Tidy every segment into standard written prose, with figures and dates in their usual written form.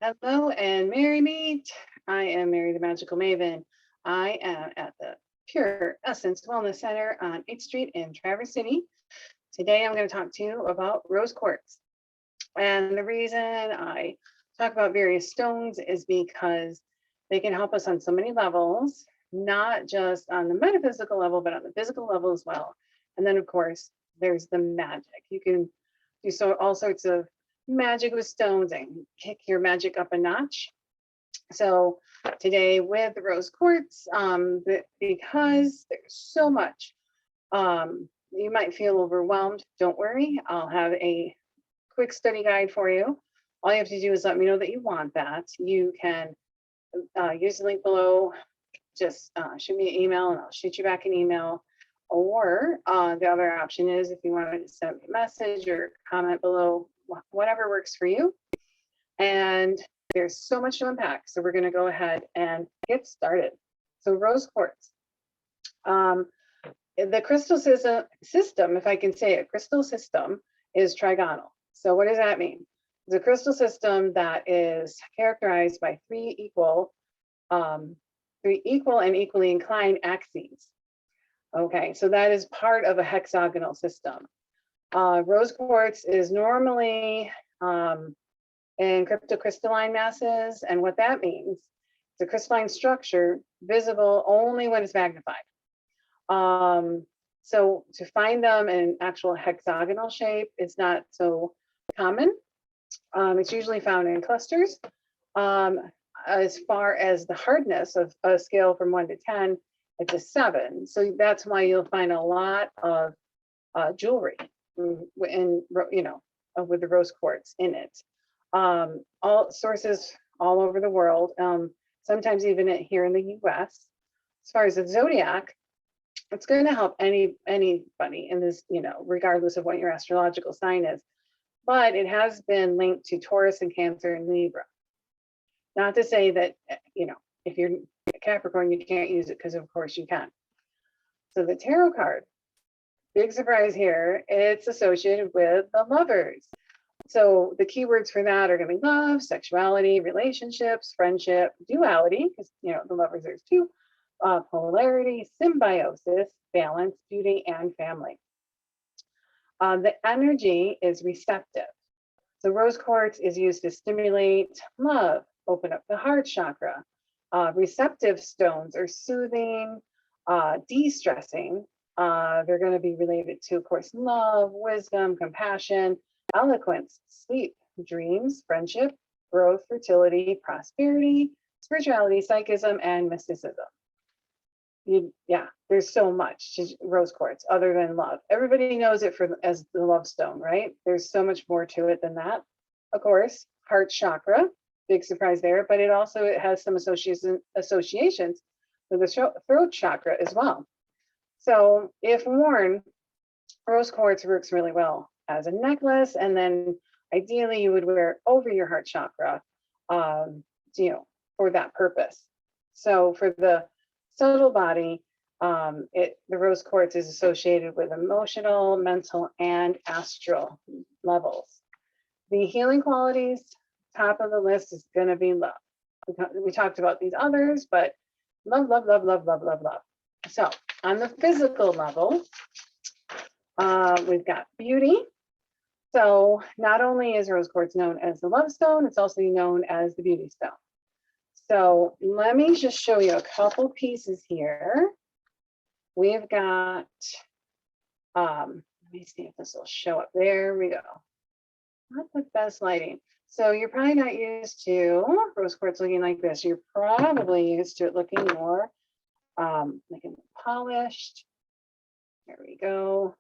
Hello and Merry Meet. I am Merrie the Magickal Maeven. I am at the Pure Essence Wellness Center on 8th Street in Traverse City. Today I'm going to talk to you about rose quartz. And the reason I talk about various stones is because they can help us on so many levels, not just on the metaphysical level, but on the physical level as well. And then, of course, there's the magic. You can do all sorts of magic with stones and kick your magic up a notch. So today with rose quartz, because there's so much, you might feel overwhelmed. Don't worry, I'll have a quick study guide for you. All you have to do is let me know that you want that. You can use the link below. Just shoot me an email and I'll shoot you back an email. Or the other option is if you want to send me a message or comment below, whatever works for you. And there's so much to unpack. So we're going to go ahead and get started. So rose quartz. The crystal system, if I can say it, crystal system is trigonal. So what does that mean? It's a crystal system that is characterized by three equal and equally inclined axes. Okay, so that is part of a hexagonal system. Rose quartz is normally in cryptocrystalline masses, and what that means, it's a crystalline structure visible only when it's magnified. So to find them in actual hexagonal shape is not so common. It's usually found in clusters. As far as the hardness of a scale from 1 to 10, it's a 7. So that's why you'll find a lot of jewelry with the rose quartz in it. All sources all over the world, sometimes even here in the US. As far as the zodiac, it's going to help anybody in this, regardless of what your astrological sign is. But it has been linked to Taurus and Cancer and Libra. Not to say that, if you're a Capricorn, you can't use it, because of course you can. So the tarot card, big surprise here, it's associated with the lovers. So the keywords for that are going to be love, sexuality, relationships, friendship, duality, because the lovers, there's two, polarity, symbiosis, balance, beauty, and family. The energy is receptive. So rose quartz is used to stimulate love, open up the heart chakra. Receptive stones are soothing, de-stressing. They're going to be related to, of course, love, wisdom, compassion, eloquence, sleep, dreams, friendship, growth, fertility, prosperity, spirituality, psychism, and mysticism. There's so much to rose quartz other than love. Everybody knows it as the love stone, right? There's so much more to it than that. Of course, heart chakra, big surprise there, but it has some associations with the throat chakra as well. So if worn, rose quartz works really well as a necklace, and then ideally you would wear it over your heart chakra, for that purpose. So for the subtle body, the rose quartz is associated with emotional, mental, and astral levels. The healing qualities, top of the list is going to be love. We talked about these others, but love, love, love, love, love, love, love. So on the physical level, we've got beauty. So not only is rose quartz known as the love stone, it's also known as the beauty stone. So let me just show you a couple pieces here. We've got, let me see if this will show up. There we go. Not the best lighting. So you're probably not used to rose quartz looking like this. You're probably used to it looking more polished. There we go.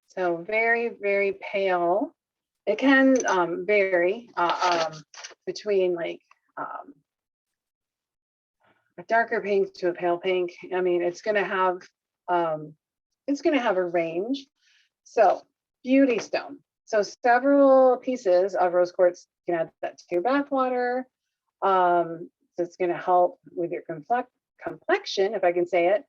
So very, very pale. It can vary between a darker pink to a pale pink. I mean, it's going to have a range. So beauty stone. So several pieces of rose quartz, you can add that to your bath water. So it's going to help with your complexion, if I can say it,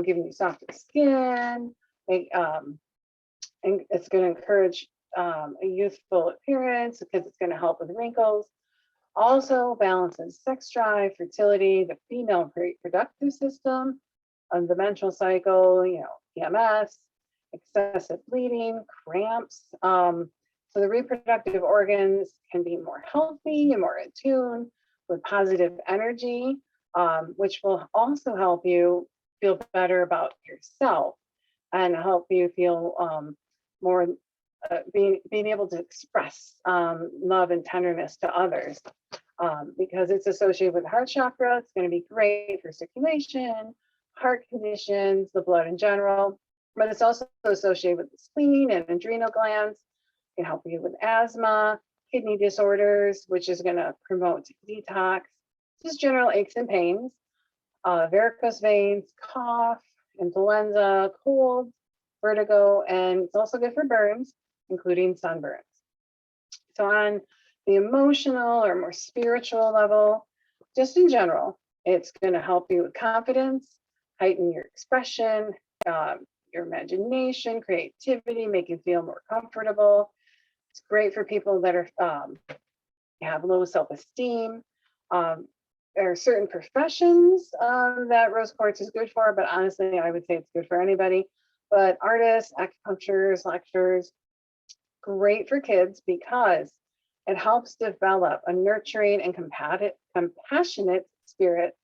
giving you softer skin. And it's going to encourage a youthful appearance because it's going to help with wrinkles. Also balances sex drive, fertility, the female reproductive system, the menstrual cycle, PMS, excessive bleeding, cramps. So the reproductive organs can be more healthy and more in tune with positive energy, which will also help you feel better about yourself and help you feel more being able to express love and tenderness to others, because it's associated with the heart chakra. It's going to be great for circulation, heart conditions, the blood in general, but it's also associated with the spleen and adrenal glands. It can help you with asthma, kidney disorders, which is going to promote detox, just general aches and pains, varicose veins, cough, influenza, cold, vertigo, and it's also good for burns, including sunburns. So on the emotional or more spiritual level, just in general, it's going to help you with confidence, heighten your expression, your imagination, creativity, make you feel more comfortable. It's great for people that are have low self-esteem. There are certain professions that rose quartz is good for, but honestly, I would say it's good for anybody. But artists, acupuncturists, lecturers, great for kids because it helps develop a nurturing and compassionate spirit.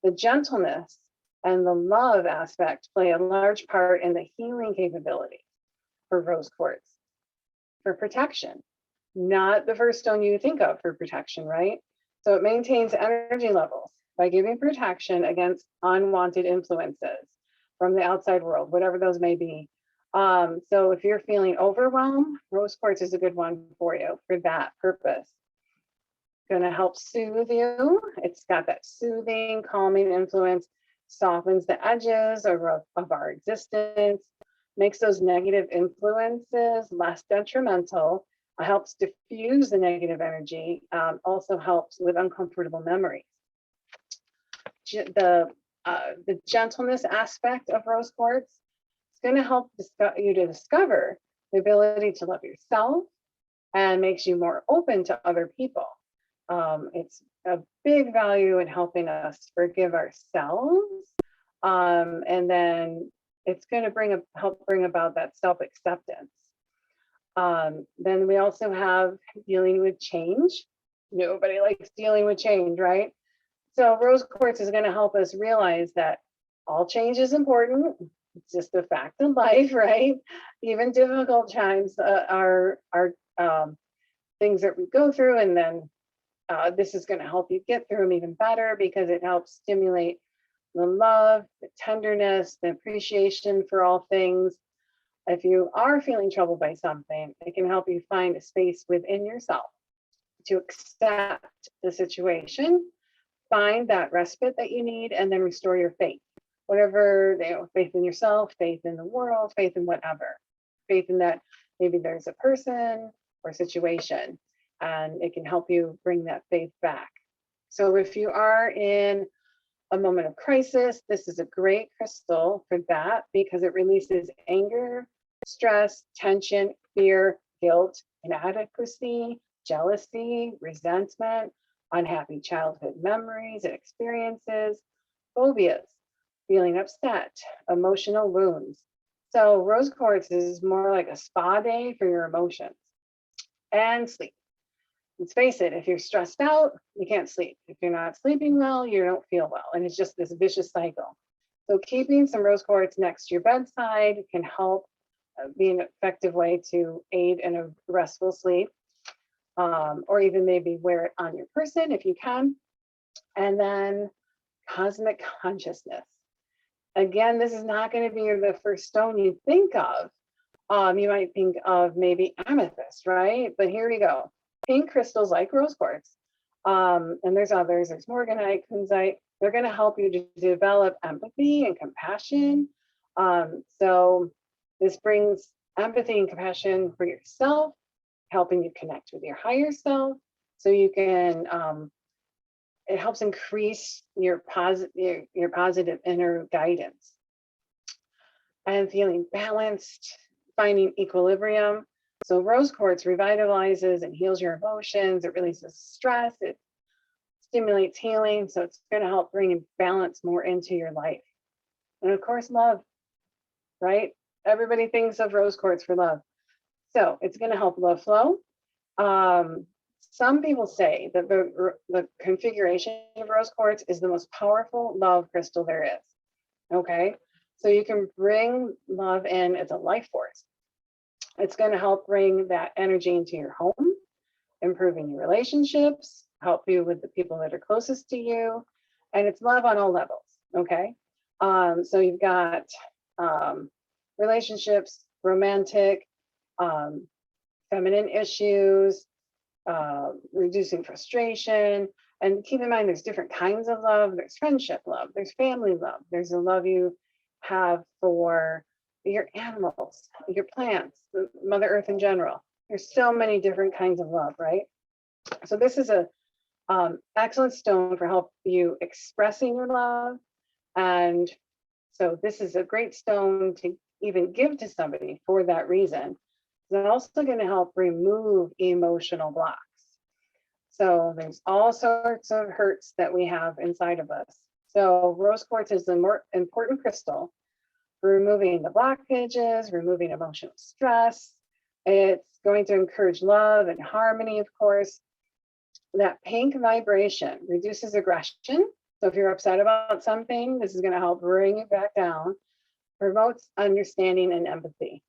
The gentleness and the love aspect play a large part in the healing capability for rose quartz. For protection, not the first stone you think of for protection, right? So it maintains energy levels by giving protection against unwanted influences from the outside world, whatever those may be. So if you're feeling overwhelmed, rose quartz is a good one for you for that purpose. Going to help soothe you. It's got that soothing, calming influence, softens the edges of our existence, makes those negative influences less detrimental, helps diffuse the negative energy, also helps with uncomfortable memories. The gentleness aspect of rose quartz is going to help you to discover the ability to love yourself and makes you more open to other people. It's a big value in helping us forgive ourselves, and then it's going to help bring about that self-acceptance. Then we also have dealing with change. Nobody likes dealing with change, right? So rose quartz is going to help us realize that all change is important. It's just a fact of life, right? Even difficult times are things that we go through, and then this is going to help you get through them even better because it helps stimulate the love, the tenderness, the appreciation for all things. If you are feeling troubled by something, it can help you find a space within yourself to accept the situation, find that respite that you need, and then restore your faith. Whatever, faith in yourself, faith in the world, faith in whatever. Faith in that maybe there's a person or situation, and it can help you bring that faith back. So if you are in a moment of crisis, this is a great crystal for that because it releases anger, stress, tension, fear, guilt, inadequacy, jealousy, resentment, unhappy childhood memories and experiences, phobias, feeling upset, emotional wounds. So rose quartz is more like a spa day for your emotions. And sleep. Let's face it, if you're stressed out, you can't sleep. If you're not sleeping well, you don't feel well. And it's just this vicious cycle. So keeping some rose quartz next to your bedside can help be an effective way to aid in a restful sleep. Or even maybe wear it on your person if you can. And then cosmic consciousness. Again, this is not going to be the first stone you think of. You might think of maybe amethyst, right? But here we go. Pink crystals like rose quartz, and there's others, there's morganite, kunzite. They're going to help you to develop empathy and compassion. So this brings empathy and compassion for yourself, helping you connect with your higher self. So you can, it helps increase your positive inner guidance and feeling balanced, finding equilibrium. So rose quartz revitalizes and heals your emotions. It releases stress. It stimulates healing. So it's going to help bring balance more into your life. And of course, love, right? Everybody thinks of rose quartz for love. So it's going to help love flow. Some people say that the configuration of rose quartz is the most powerful love crystal there is. Okay, so you can bring love in as a life force. It's going to help bring that energy into your home, improving your relationships, help you with the people that are closest to you, and it's love on all levels. Okay, so you've got relationships, romantic, feminine issues, reducing frustration. And keep in mind, there's different kinds of love. There's friendship love, there's family love, there's a love you have for your animals, your plants, Mother Earth in general. There's so many different kinds of love, right? So this is a excellent stone for help you expressing your love. And so this is a great stone to even give to somebody for that reason. It's also going to help remove emotional blocks. So there's all sorts of hurts that we have inside of us. So rose quartz is the more important crystal for removing the blockages, removing emotional stress. It's going to encourage love and harmony, of course. That pink vibration reduces aggression. So if you're upset about something, this is going to help bring it back down, promotes understanding and empathy.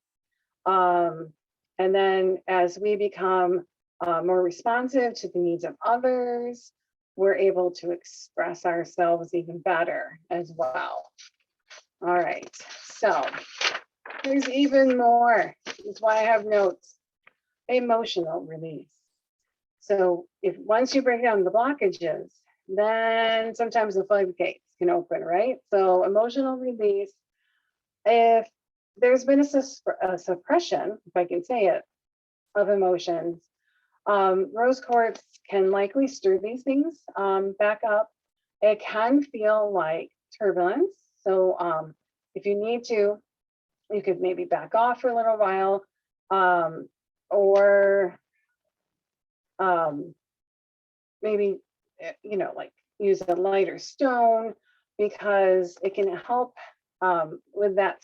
And then as we become more responsive to the needs of others, we're able to express ourselves even better as well. All right, so there's even more. That's why I have notes. Emotional release. So if once you break down the blockages, then sometimes the floodgates can open, right? So emotional release, if there's been a suppression, if I can say it, of emotions, rose quartz can likely stir these things back up. It can feel like turbulence. So if you need to, you could maybe back off for a little while, or maybe, like use a lighter stone, because it can help with that,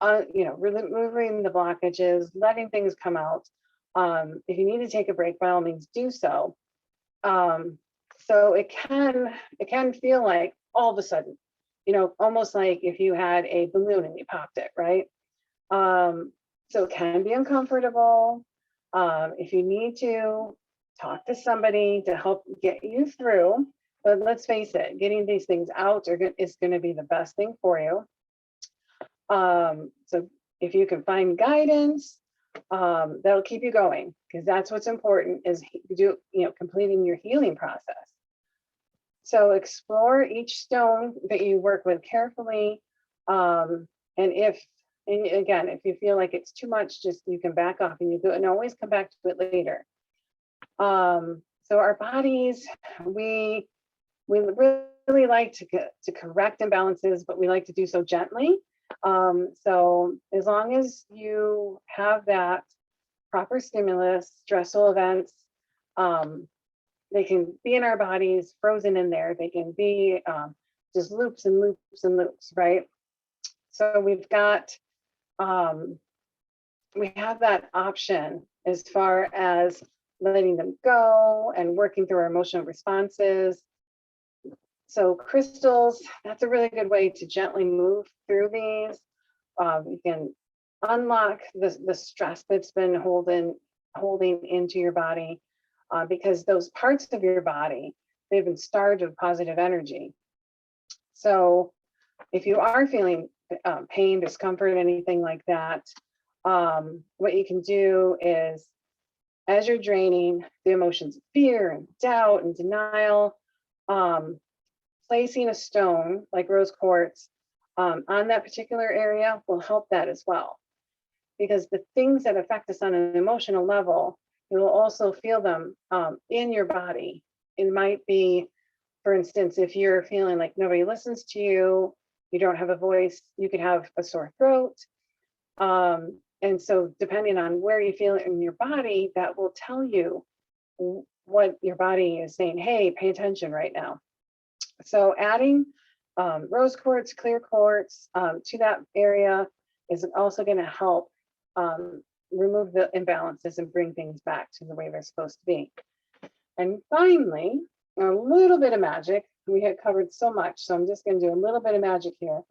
removing the blockages, letting things come out. If you need to take a break, by all means do so. So it can feel like all of a sudden, almost like if you had a balloon and you popped it, right? So it can be uncomfortable. If you need to, talk to somebody to help get you through. But let's face it, getting these things out is going to be the best thing for you. So if you can find guidance, that'll keep you going, because that's what's important, is completing your healing process. So explore each stone that you work with carefully. And again, if you feel like it's too much, you can back off and you do it, and always come back to it later. So our bodies, we really like to correct imbalances, but we like to do so gently. So as long as you have that proper stimulus, stressful events, they can be in our bodies, frozen in there. They can be just loops and loops and loops, right? So we've got, we have that option as far as letting them go and working through our emotional responses. So crystals, that's a really good way to gently move through these. You can unlock the stress that's been holding into your body, because those parts of your body, they've been starved of positive energy. So if you are feeling pain, discomfort, anything like that, what you can do is, as you're draining the emotions of fear and doubt and denial, placing a stone like rose quartz on that particular area will help that as well. Because the things that affect us on an emotional level, you will also feel them in your body. It might be, for instance, if you're feeling like nobody listens to you, you don't have a voice, you could have a sore throat. And And so depending on where you feel it in your body, that will tell you what your body is saying. Hey, pay attention right now. So adding rose quartz, clear quartz to that area is also going to help remove the imbalances and bring things back to the way they're supposed to be. And finally, a little bit of magic. We had covered so much, so I'm just going to do a little bit of magic here.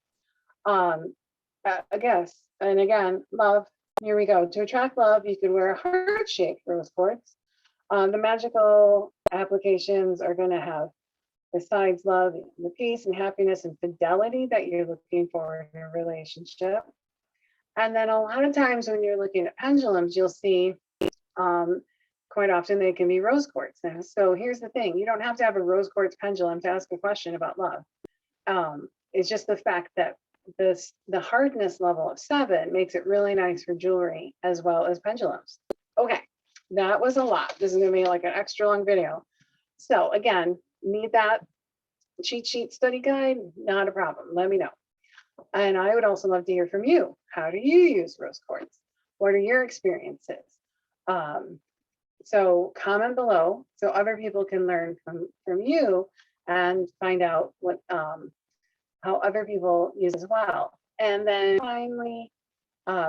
I guess, and again, love. Here we go. To attract love, you could wear a heart-shaped rose quartz. The magical applications are going to have, besides love, the peace and happiness and fidelity that you're looking for in a relationship. And then a lot of times when you're looking at pendulums, you'll see quite often they can be rose quartz. And so here's the thing, you don't have to have a rose quartz pendulum to ask a question about love. It's just the fact that the hardness level of 7 makes it really nice for jewelry as well as pendulums. Okay, that was a lot. This is gonna be like an extra long video. So again, need that cheat sheet study guide? Not a problem, let me know. And I would also love to hear from you. How do you use rose quartz? What are your experiences? So comment below so other people can learn from you and find out what how other people use as well. And then finally,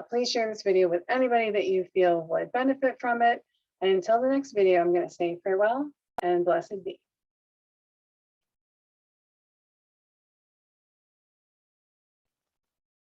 please share this video with anybody that you feel would benefit from it. And until the next video, I'm going to say farewell and blessed be.